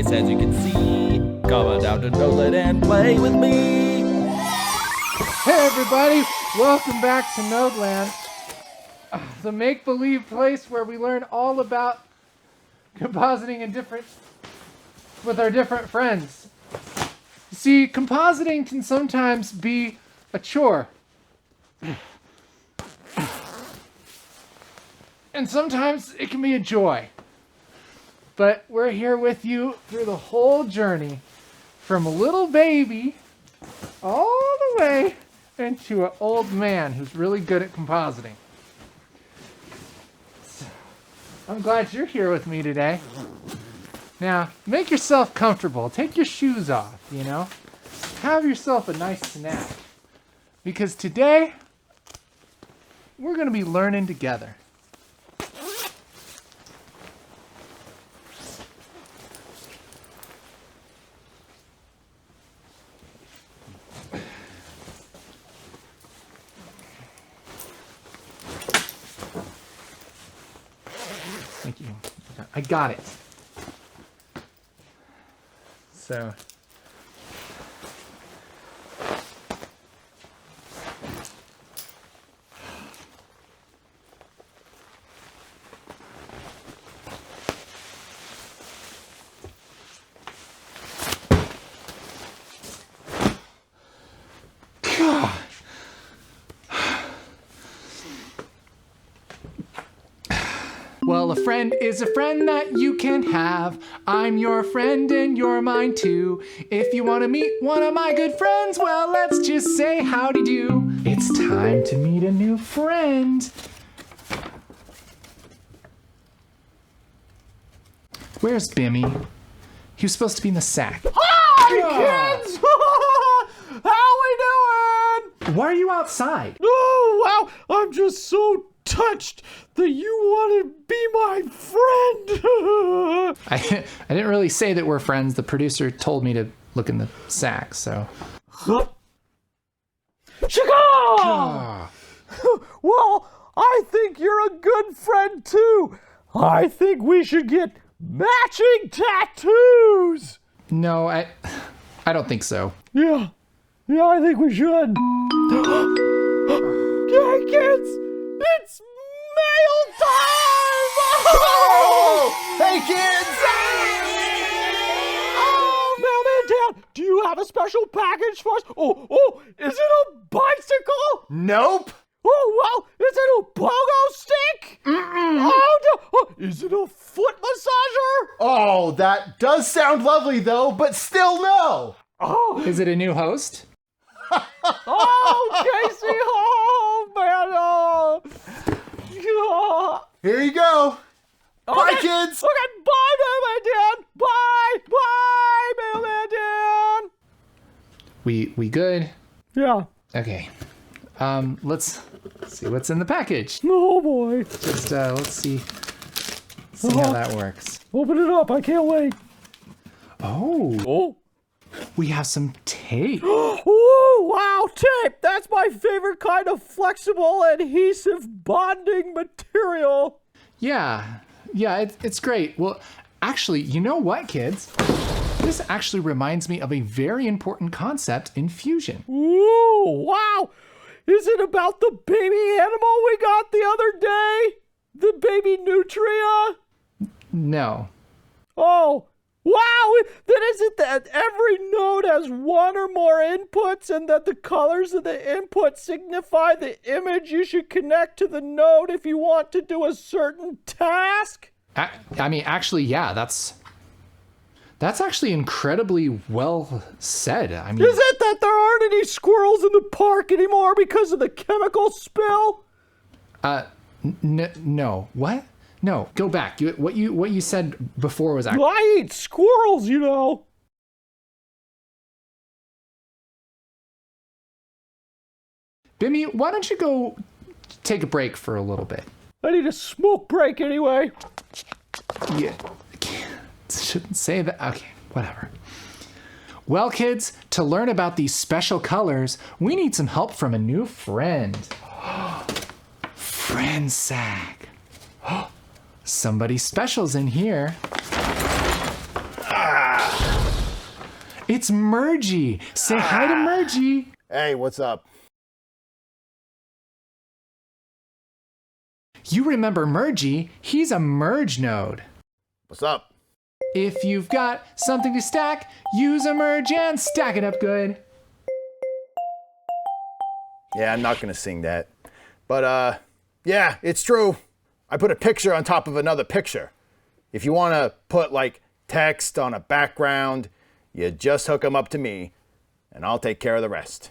place, as you can see. Come on down to NodeLand and play with me. Hey everybody, welcome back to NodeLand, the make-believe place where we learn all about compositing with our different friends. You see, compositing can sometimes be a chore. And sometimes it can be a joy. But we're here with you through the whole journey, from a little baby all the way into an old man who's really good at compositing. So, I'm glad you're here with me today. Now, make yourself comfortable. Take your shoes off, Have yourself a nice snack. Because today, we're going to be learning together. Thank you. I got it. So, well, a friend is a friend that you can have. I'm your friend and you're mine too. If you want to meet one of my good friends, well, let's just say howdy do. It's time to meet a new friend. Where's Bimmy? He was supposed to be in the sack. Hi, kids! How we doing? Why are you outside? Oh, wow, I'm just so touched that you want to be my friend. I didn't really say that we're friends. The producer told me to look in the sack, so. Chicago! Well, I think you're a good friend too. I think we should get matching tattoos. No, I don't think so. Yeah, I think we should. Hey, kids! It's mail time! Oh! Hey, kids! Oh, Mailman Dan, do you have a special package for us? Oh, is it a bicycle? Nope. Oh, well, is it a pogo stick? Oh, no. Oh, is it a foot massager? Oh, that does sound lovely, though, but still no. Oh, Is it a new host? Casey, oh, man, oh. Here you go. Bye, kids. Okay, bye, Mailman Dan. Bye, Mailman Dan. We good? Yeah. Okay. Let's see what's in the package. Oh, boy. Just let's see how that works. Open it up. I can't wait. Oh, we have some tape. Oh, wow, tape. That's my favorite kind of flexible adhesive bonding material. Yeah, it's great. Well, actually, you know what, kids? This actually reminds me of a very important concept in fusion. Ooh, wow. Is it about the baby animal we got the other day? The baby nutria? No. Oh, wow. Then is it that every node has one or more inputs and that the colors of the input signify the image you should connect to the node if you want to do a certain task? I mean, actually, yeah, that's actually incredibly well said. I mean, Is it that there aren't any squirrels in the park anymore because of the chemical spill? no. What? No, go back. What you said before was actually. Well, I eat squirrels, you know. Bimmy, why don't you go take a break for a little bit? I need a smoke break anyway. Yeah, shouldn't say that. Okay, whatever. Well, kids, to learn about these special colors, we need some help from a new friend. Friend sack. Somebody special's in here. it's Mergie. Say hi to Mergie. Hey, what's up? You remember Mergie? He's a merge node. What's up? If you've got something to stack, use a merge and stack it up good. Yeah, I'm not gonna sing that. But yeah, it's true. I put a picture on top of another picture. If you wanna put like text on a background, you just hook them up to me and I'll take care of the rest.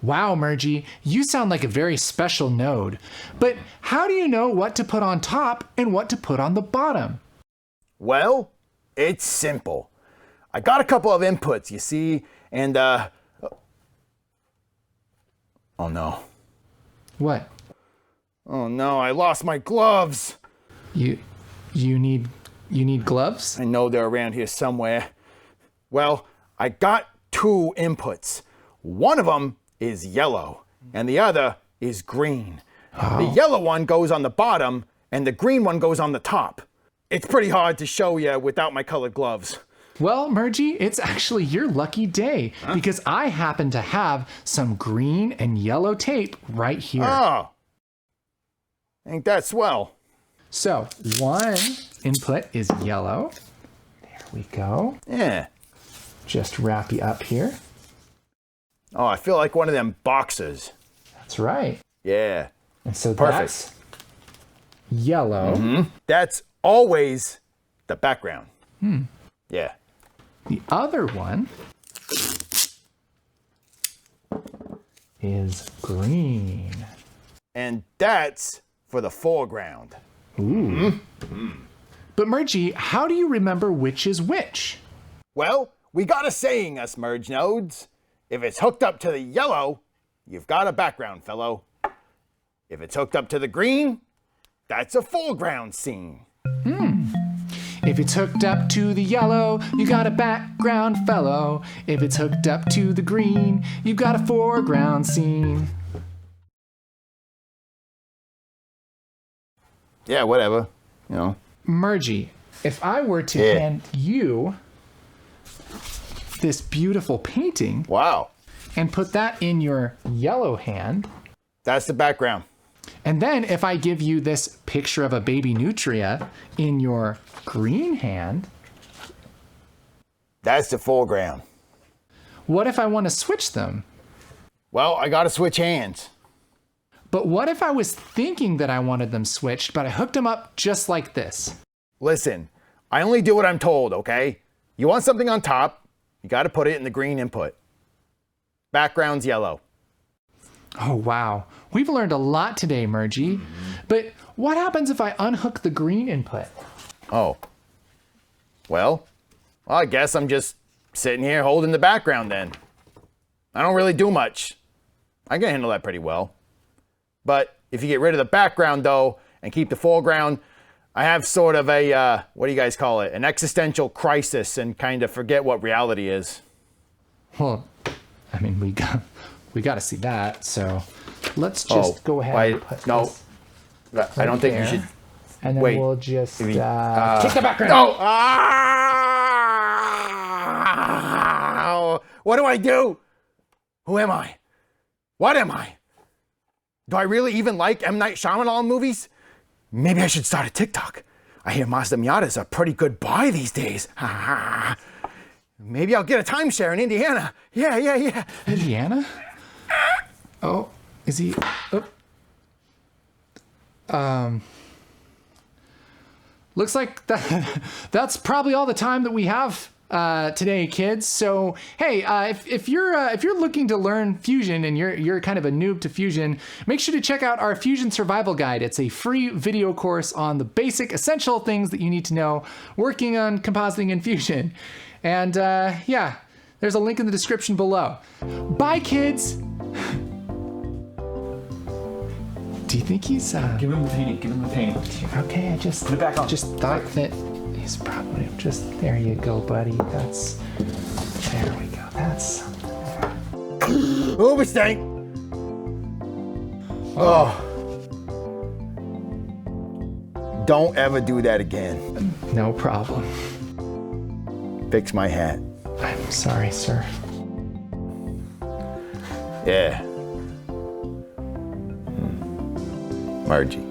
Wow, Mergie, you sound like a very special node. But how do you know what to put on top and what to put on the bottom? Well, it's simple. I got a couple of inputs, you see, and oh no. What? Oh no, I lost my gloves. You need gloves? I know they're around here somewhere. Well, I got two inputs. One of them is yellow and the other is green. Oh. The yellow one goes on the bottom and the green one goes on the top. It's pretty hard to show you without my colored gloves. Well, Mergie, it's actually your lucky day because I happen to have some green and yellow tape right here. Oh, ain't that swell? So one input is yellow. There we go. Yeah. Just wrap you up here. Oh, I feel like one of them boxers. That's right. Yeah. And so Perfect. that's yellow. That's always the background. Yeah. The other one is green. And that's for the foreground. Ooh. But Mergie, how do you remember which is which? Well, we got a saying, us merge nodes. If it's hooked up to the yellow, you've got a background, fellow. If it's hooked up to the green, that's a foreground scene. If it's hooked up to the yellow, you got a background fellow. If it's hooked up to the green, you've got a foreground scene. Yeah, whatever. You know. Mergie, if I were to hand you this beautiful painting Wow. and put that in your yellow hand, That's the background. and then if I give you this picture of a baby nutria in your green hand, That's the foreground. what if I want to switch them? Well, I gotta switch hands. But what if I was thinking that I wanted them switched, but I hooked them up just like this? Listen, I only do what I'm told, okay? You want something on top, you gotta put it in the green input. Background's yellow. Oh, wow. We've learned a lot today, Mergie. But what happens if I unhook the green input? Oh. Well, I guess I'm just sitting here holding the background then. I don't really do much. I can handle that pretty well. But if you get rid of the background though, and keep the foreground, I have sort of a, what do you guys call it? An existential crisis and kind of forget what reality is. Well, I mean, we got to see that. So let's just go ahead and put this I don't think there. you should. And then Wait. we'll just Maybe, kick the background. No! Ah! What do I do? Who am I? What am I? Do I really even like M. Night Shyamalan movies? Maybe I should start a TikTok. I hear Mazda Miata's a pretty good buy these days. Maybe I'll get a timeshare in Indiana. Yeah. Indiana? Oh, is he? Oh. Looks like that's probably all the time that we have today, kids. So hey, if you're looking to learn Fusion and you're kind of a noob to Fusion, make sure to check out our Fusion Survival Guide. It's a free video course on the basic essential things that you need to know working on compositing in Fusion. And yeah, there's a link in the description below. Bye, kids. Do you think he's Give him the painting. Give him the painting. okay? I just Put it back on. just thought that he's probably just there. You go, buddy. That's there we go. That's something. Overstank. Oh. Don't ever do that again. No problem. Fix my hat. I'm sorry, sir. Yeah. Mergie.